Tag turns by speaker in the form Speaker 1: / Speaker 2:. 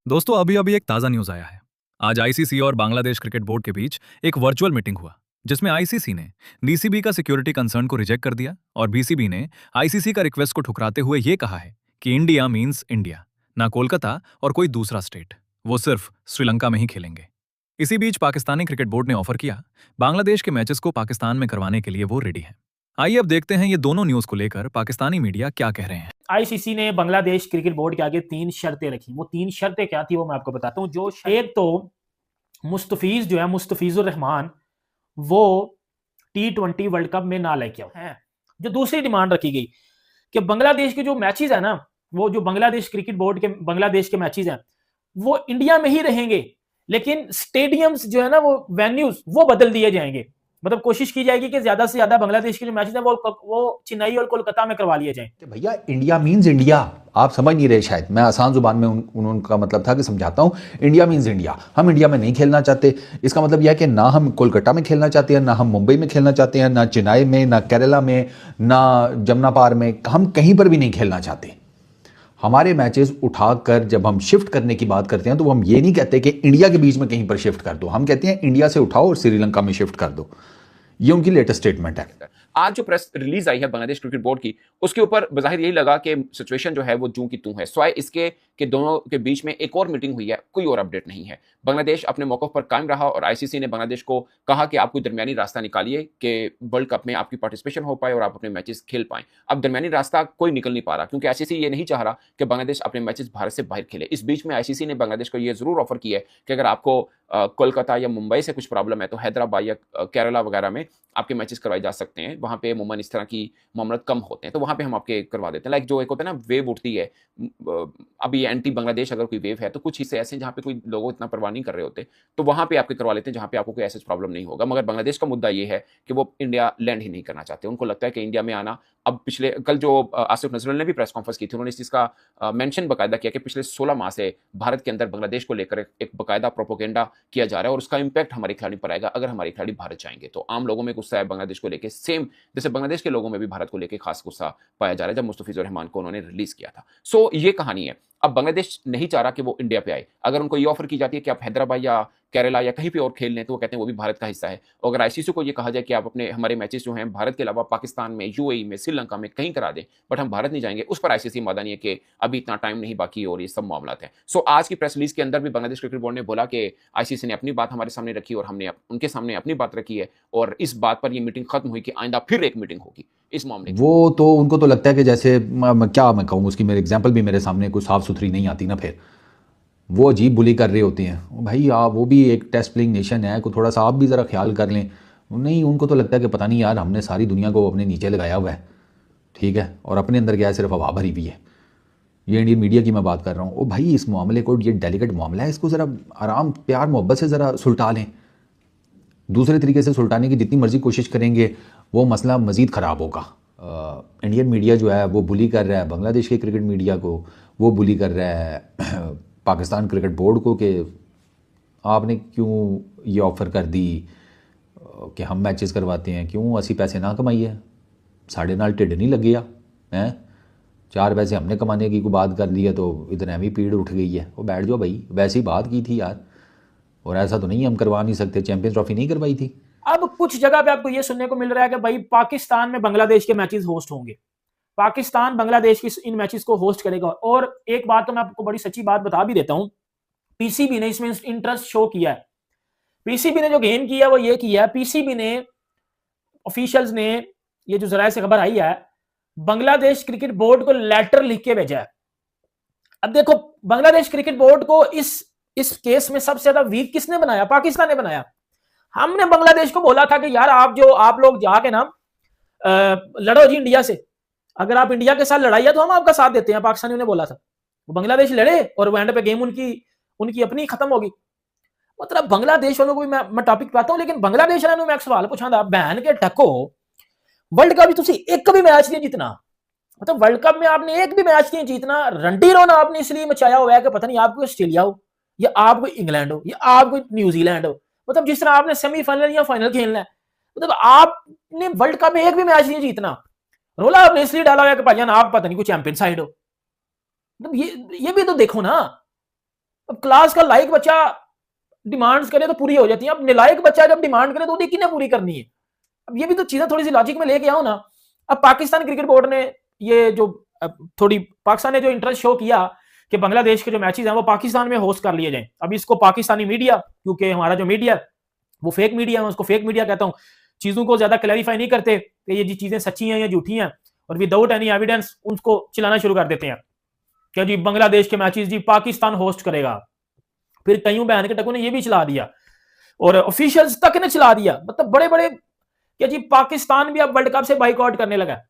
Speaker 1: दोस्तों अभी अभी एक ताज़ा न्यूज़ आया है। आज आईसीसी और बांग्लादेश क्रिकेट बोर्ड के बीच एक वर्चुअल मीटिंग हुआ, जिसमें आईसीसी ने बीसीबी का सिक्योरिटी कंसर्न को रिजेक्ट कर दिया और बीसीबी ने आईसीसी का रिक्वेस्ट को ठुकराते हुए ये कहा है कि इंडिया मीन्स इंडिया, ना कोलकाता और कोई दूसरा स्टेट। वो सिर्फ श्रीलंका में ही खेलेंगे। इसी बीच पाकिस्तानी क्रिकेट बोर्ड ने ऑफर किया, बांग्लादेश के मैचेस को पाकिस्तान में करवाने के लिए वो रेडी है। आइए अब देखते हैं ये दोनों न्यूज़ को लेकर पाकिस्तानी मीडिया क्या कह रहे हैं।
Speaker 2: आईसीसी ने बांग्लादेश क्रिकेट बोर्ड के आगे 3 शर्तें रखी। वो 3 शर्तें क्या थी वो मैं आपको बताता हूं। जो एक तो मुस्तफीज जो है, मुस्तफिजुर रहमान, वो T20 वर्ल्ड कप में ना लेके आओ है। जो दूसरी डिमांड रखी गई कि बांग्लादेश के जो मैचेस है ना, वो जो बांग्लादेश क्रिकेट बोर्ड के बांग्लादेश के मैचेस हैं वो इंडिया में ही रहेंगे, लेकिन स्टेडियम्स जो है ना, वो वेन्यूज वो बदल दिए जाएंगे। मतलब कोशिश की जाएगी कि ज्यादा से ज्यादा बांग्लादेश के जो मैचेस हैं वो चेन्नई और कोलकाता में करवा लिए जाएं।
Speaker 3: भैया इंडिया मीन्स इंडिया, आप समझ नहीं रहे शायद। मैं आसान जुबान में उनका मतलब था कि समझाता हूं। इंडिया मीन्स इंडिया, हम इंडिया में नहीं खेलना चाहते। इसका मतलब यह है कि ना हम कोलकाता में खेलना चाहते हैं, ना हम मुंबई में खेलना चाहते हैं, ना चेन्नई में, ना केरला में, ना जमुना पार में, हम कहीं पर भी नहीं खेलना चाहते। हमारे मैचेस उठाकर जब हम शिफ्ट करने की बात करते हैं तो हम ये नहीं कहते कि इंडिया के बीच में कहीं पर शिफ्ट कर दो, हम कहते हैं इंडिया से उठाओ और श्रीलंका में शिफ्ट कर दो। ये उनकी लेटेस्ट स्टेटमेंट है।
Speaker 4: आज जो प्रेस रिलीज आई है बांग्लादेश क्रिकेट बोर्ड की, उसके ऊपर बज़ाहिर यही लगा कि सिचुएशन जो है वो जूं की तूं है, सिवाय इसके कि दोनों के बीच में एक और मीटिंग हुई है, कोई और अपडेट नहीं है। बांग्लादेश अपने मौक़िफ़ पर कायम रहा और आईसीसी ने बांग्लादेश को कहा कि आप कोई दरमियानी रास्ता निकालिए कि वर्ल्ड कप में आपकी पार्टिसिपेशन हो पाए और आप अपने मैचेस खेल पाएं। अब दरमियानी रास्ता कोई निकल नहीं पा रहा, क्योंकि आईसीसी ये नहीं चाह रहा कि बांग्लादेश अपने मैचेस भारत से बाहर खेले। इस बीच में आईसीसी ने बांग्लादेश को ये ज़रूर ऑफर किया है कि अगर आपको कोलकाता या मुंबई से कुछ प्रॉब्लम है तो हैदराबाद या केरला वगैरह में आपके मैचेस करवाए जा सकते हैं। वहाँ पे अमूमन इस तरह की मामलात कम होते हैं, तो वहाँ पे हम आपके करवा देते हैं। लाइक जो एक होता है ना, वेव उठती है, अभी एंटी बांग्लादेश अगर कोई वेव है तो कुछ हिस्से ऐसे हैं जहाँ पे कोई लोग इतना परवाह नहीं कर रहे होते, तो वहाँ पे आपके करवा लेते हैं जहाँ पे आपको कोई ऐसा प्रॉब्लम नहीं होगा। मगर बांग्लादेश का मुद्दा ये है कि वो इंडिया लैंड ही नहीं करना चाहते। उनको लगता है कि इंडिया में आना, अब पिछले कल जो आसिफ नजरुल ने भी प्रेस कॉन्फ्रेंस की थी, उन्होंने इस चीज़ का मेंशन बाकायदा किया कि पिछले 16 माह से भारत के अंदर बांग्लादेश को लेकर एक बाकायदा प्रोपोगेंडा किया जा रहा है और उसका इंपैक्ट हमारे खिलाड़ी पर आएगा अगर हमारे खिलाड़ी भारत जाएंगे। तो आम लोगों में गुस्सा है बांग्लादेश को लेकर, सेम जैसे बांग्लादेश के लोगों में भी भारत को लेकर खास गुस्सा पाया जा रहा है जब मुस्तफिजुर रहमान को उन्होंने रिलीज किया था। सो ये कहानी है। अब बांग्लादेश नहीं चाह रहा कि वो इंडिया पे आए। अगर उनको ये ऑफर की जाती है कि आप हैदराबाद या केरला या कहीं पे और खेल लें, तो वो कहते हैं वो भी भारत का हिस्सा है। और अगर आईसीसी को ये कहा जाए कि आप अपने हमारे मैचेस जो हैं भारत के अलावा पाकिस्तान में, यूएई में, श्रीलंका में कहीं करा दें, बट हम भारत नहीं जाएंगे, उस पर आईसीसी मादा नहीं है कि अभी इतना टाइम नहीं बाकी और ये सब मामला हैं। सो आज की प्रेस रिलीज के अंदर भी बांग्लादेश क्रिकेट बोर्ड ने बोला कि आईसीसी ने अपनी बात हमारे सामने रखी और हमने उनके सामने अपनी बात रखी है और इस बात पर यह मीटिंग खत्म हुई कि आइंदा फिर एक मीटिंग होगी इस मामले।
Speaker 3: वो तो उनको तो लगता है कि जैसे क्या मैं कहूँ, उसकी मेरे एग्जाम्पल भी मेरे सामने कुछ साफ सुथरी नहीं आती ना, फिर वो अजीब बुली कर रहे होते हैं। भाई आप, वो भी एक टेस्ट प्लेइंग नेशन है, को थोड़ा सा आप भी ज़रा ख्याल कर लें। नहीं, उनको तो लगता है कि पता नहीं यार, हमने सारी दुनिया को अपने नीचे लगाया हुआ है, ठीक है, और अपने अंदर क्या है, सिर्फ हवा भरी हुई है। ये इंडियन मीडिया की मैं बात कर रहा हूँ। ओ भाई, इस मामले को, ये डेलिकेट मामला है, इसको ज़रा आराम, प्यार मोहब्बत से ज़रा सुलटा लें। दूसरे तरीके से सुलटाने की जितनी मर्जी कोशिश करेंगे वो मसला मज़ीद ख़राब होगा। इंडियन मीडिया जो है वो बुली कर रहा है बांग्लादेश के क्रिकेट मीडिया को, वो बुली कर रहा है पाकिस्तान क्रिकेट बोर्ड को कि आपने क्यों ये ऑफ़र कर दी कि हम मैचेस करवाते हैं, क्यों असी पैसे ना कमाइए, साढ़े नाल ढिड नहीं लगे हैं, 4 पैसे हमने कमाने की को बात कर दी है तो इतने भी पीड़ उठ गई है। वो बैठ जाओ भाई, वैसे ही बात की थी यार, और ऐसा तो नहीं हम करवा नहीं सकते, चैंपियंस ट्रॉफी नहीं करवाई थी।
Speaker 2: अब कुछ जगह पे आपको ये सुनने को मिल रहा है कि भाई पाकिस्तान में बांग्लादेश के मैचेस होस्ट होंगे, पाकिस्तान बांग्लादेश की इन मैचेस को होस्ट करेगा। और एक बात तो मैं आपको बड़ी सच्ची बात बता भी देता हूं, पीसीबी ने इसमें इंटरेस्ट शो किया है। पीसीबी ने जो गेम किया वो ये किया, पीसीबी ने, ऑफिशियल्स ने, ये जो जराये से खबर आई है, बांग्लादेश क्रिकेट बोर्ड को लेटर लिख के भेजा है। अब देखो, बांग्लादेश क्रिकेट बोर्ड को इस केस में सबसे ज्यादा वीक किसने बनाया? पाकिस्तान ने बनाया। हमने बांग्लादेश को बोला था कि यार आप लोग जाके ना लड़ो जी इंडिया से, अगर आप इंडिया के साथ लड़ाई है तो हम आपका साथ देते हैं, पाकिस्तानियों ने बोला था। वो बांग्लादेश लड़े और वो एंड पे गेम उनकी अपनी खत्म होगी। मतलब बांग्लादेश वालों को भी मैं टॉपिक पाता हूं, लेकिन बांग्लादेश वालों ने मैं एक सवाल पूछा था, बहन के टको, वर्ल्ड कप भी तुसी एक भी मैच नहीं जीतना, मतलब वर्ल्ड कप में आपने एक भी मैच नहीं जीतना, रंडी रोना आपने इसलिए मचाया हुआ है कि पता नहीं आप कोई ऑस्ट्रेलिया हो या आप कोई इंग्लैंड हो या आप कोई न्यूजीलैंड हो, मतलब जिस तरह आपने सेमीफाइनल या फाइनल खेलना है, मतलब आपने वर्ल्ड कप में एक भी मैच नहीं जीतना, रोला आपने इसलिए डाला हुआ कि भाईजान आप पता नहीं कोई चैंपियन साइड हो। मतलब ये भी तो देखो ना, अब क्लास का लायक बच्चा डिमांड्स करे तो पूरी हो जाती है, अब निलायक बच्चा जब डिमांड करे तो वो किन्हें पूरी करनी है? अब ये भी तो चीजें थोड़ी सी लॉजिक में लेके आओ ना। अब पाकिस्तान क्रिकेट बोर्ड ने ये जो थोड़ी पाकिस्तान ने जो इंटरेस्ट शो किया कि बांग्लादेश के जो मैचेस हैं वो पाकिस्तान में होस्ट कर लिए जाएं, अब इसको पाकिस्तानी मीडिया, क्योंकि हमारा जो मीडिया वो फेक मीडिया है, उसको फेक मीडिया कहता हूं, चीजों को ज्यादा क्लैरिफाई नहीं करते कि ये जी चीजें सच्ची हैं या झूठी हैं, और विदाउट एनी एविडेंस उनको चलाना शुरू कर देते हैं कि जी बांग्लादेश के मैचेस जी पाकिस्तान होस्ट करेगा। फिर कईयों बहन के टकों ने ये भी चला दिया और ऑफिशियल्स तक ने चला दिया, मतलब बड़े बड़े कि जी पाकिस्तान भी अब वर्ल्ड कप से बाइकआउट करने लगा।